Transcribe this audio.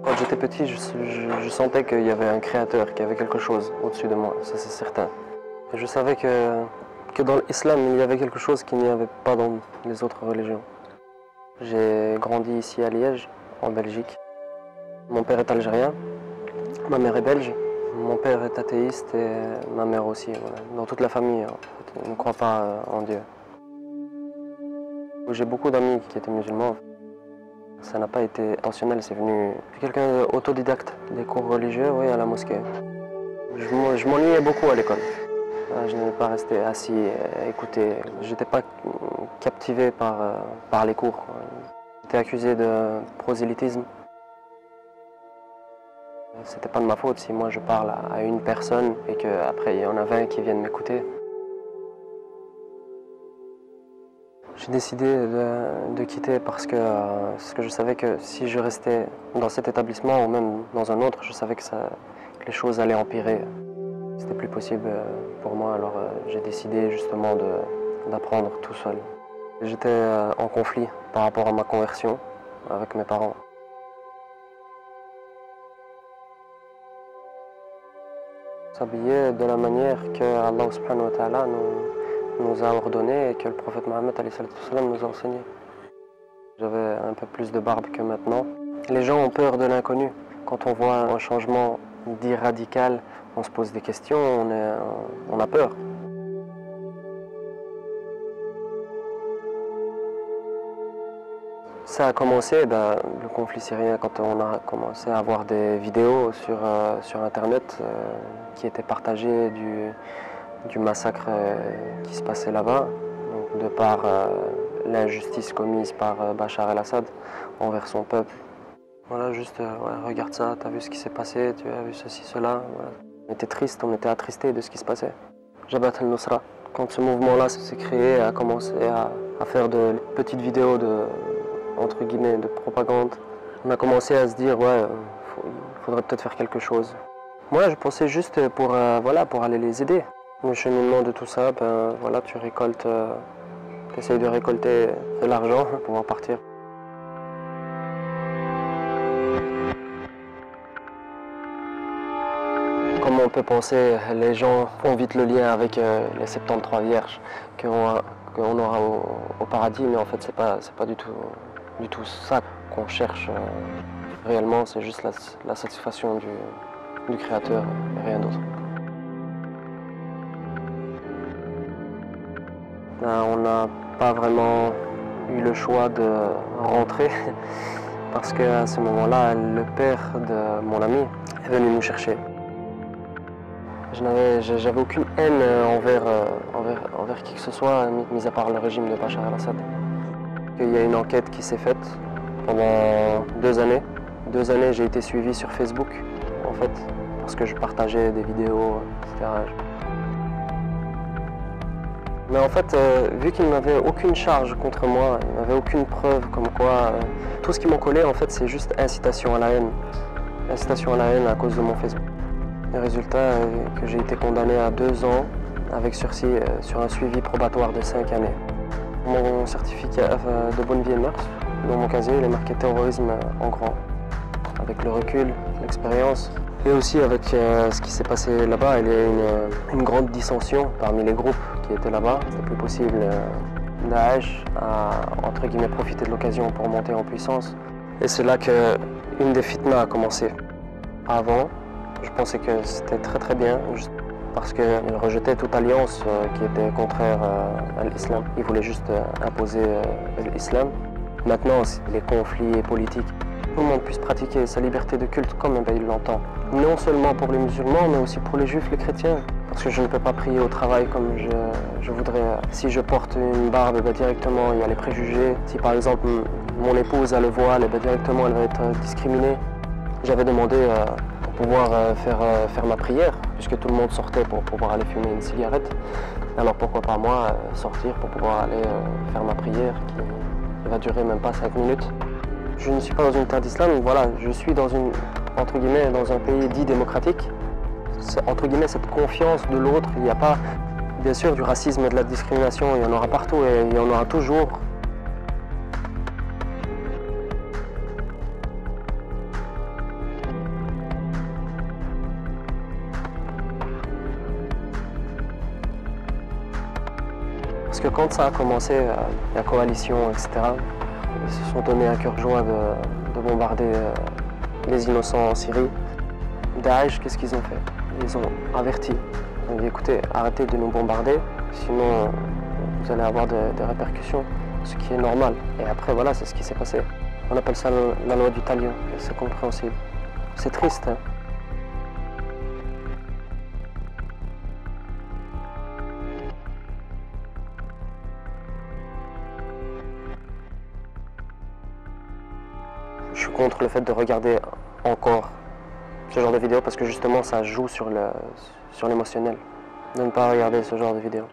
Quand j'étais petit, je sentais qu'il y avait un créateur, qu'il y avait quelque chose au-dessus de moi, ça c'est certain. Et je savais que dans l'islam, il y avait quelque chose qu'il n'y avait pas dans les autres religions. J'ai grandi ici à Liège, en Belgique. Mon père est algérien, ma mère est belge. Mon père est athéiste et ma mère aussi. Voilà. Dans toute la famille, en fait, ils ne croient pas en Dieu. J'ai beaucoup d'amis qui étaient musulmans. Ça n'a pas été intentionnel, c'est venu quelqu'un d'autodidacte, des cours religieux, oui, à la mosquée. Je m'ennuyais beaucoup à l'école. Je n'aimais pas rester assis et écouter. Je n'étais pas captivé par les cours. J'étais accusé de prosélytisme. C'était pas de ma faute si moi je parle à une personne et qu'après il y en a 20 qui viennent m'écouter. J'ai décidé de quitter parce que je savais que si je restais dans cet établissement ou même dans un autre, je savais que les choses allaient empirer. C'était plus possible pour moi, alors j'ai décidé justement d'apprendre tout seul. J'étais en conflit par rapport à ma conversion avec mes parents. S'habiller de la manière que Allah subhanahu wa ta'ala nous a ordonné et que le prophète Mohammed nous a enseigné. J'avais un peu plus de barbe que maintenant. Les gens ont peur de l'inconnu. Quand on voit un changement dit radical, on se pose des questions, on a peur. Ça a commencé, le conflit syrien, quand on a commencé à voir des vidéos sur Internet qui étaient partagées du massacre qui se passait là-bas, de par l'injustice commise par Bachar el-Assad envers son peuple. Voilà, juste, regarde ça, t'as vu ce qui s'est passé, tu as vu ceci, cela. Voilà. On était triste, on était attristé de ce qui se passait. Jabhat al-Nusra, quand ce mouvement-là s'est créé, a commencé à faire de petites vidéos entre guillemets, de propagande. On a commencé à se dire, il faudrait peut-être faire quelque chose. Moi, je pensais juste pour aller les aider. Le cheminement de tout ça, tu récoltes, tu essayes de récolter de l'argent pour pouvoir partir. Comme on peut penser, les gens font vite le lien avec les 73 vierges qu'on aura au paradis, mais en fait, c'est pas du tout ça qu'on cherche réellement, c'est juste la satisfaction du Créateur et rien d'autre. On n'a pas vraiment eu le choix de rentrer parce qu'à ce moment-là, le père de mon ami est venu nous chercher. J'avais aucune haine envers qui que ce soit, mis à part le régime de Bachar el-Assad. Il y a une enquête qui s'est faite pendant 2 années. 2 années, j'ai été suivi sur Facebook, en fait, parce que je partageais des vidéos, etc. Mais en fait, vu qu'il n'avait aucune charge contre moi, il n'avait aucune preuve comme quoi, tout ce qui m'en collait, en fait, c'est juste incitation à la haine. Incitation à la haine à cause de mon Facebook. Le résultat est que j'ai été condamné à 2 ans avec sursis sur un suivi probatoire de 5 années. Mon certificat de bonne vie et mœurs, dans mon casier, il est marqué terrorisme en grand. Avec le recul, l'expérience, et aussi avec ce qui s'est passé là-bas, il y a une grande dissension parmi les groupes qui étaient là-bas. C'était plus possible. Daesh a, entre guillemets, profité de l'occasion pour monter en puissance. Et c'est là qu'une des fitnas a commencé. Avant, je pensais que c'était très bien, parce qu'il rejetait toute alliance qui était contraire à l'islam. Il voulait juste imposer l'islam. Maintenant, les conflits politiques, tout le monde puisse pratiquer sa liberté de culte comme il l'entend. Non seulement pour les musulmans, mais aussi pour les juifs, les chrétiens. Parce que je ne peux pas prier au travail comme je voudrais. Si je porte une barbe, directement, il y a les préjugés. Si par exemple, mon épouse a le voile, directement, elle va être discriminée. J'avais demandé pour pouvoir faire ma prière, puisque tout le monde sortait pour pouvoir aller fumer une cigarette. Alors pourquoi pas moi sortir pour pouvoir aller faire ma prière qui va durer même pas 5 minutes. Je ne suis pas dans une terre d'islam, voilà, je suis dans entre guillemets, dans un pays dit démocratique. Entre guillemets, cette confiance de l'autre, il n'y a pas, bien sûr, du racisme et de la discrimination, il y en aura partout et il y en aura toujours. que quand ça a commencé, la coalition, etc., ils se sont donné à cœur joie de bombarder les innocents en Syrie. Daesh, qu'est-ce qu'ils ont fait? Ils ont averti. Ils ont dit écoutez, arrêtez de nous bombarder, sinon vous allez avoir des répercussions, ce qui est normal. Et après, voilà, c'est ce qui s'est passé. On appelle ça la loi du talion, et c'est compréhensible. C'est triste, hein. Je suis contre le fait de regarder encore ce genre de vidéos parce que justement ça joue sur l'émotionnel, de ne pas regarder ce genre de vidéos.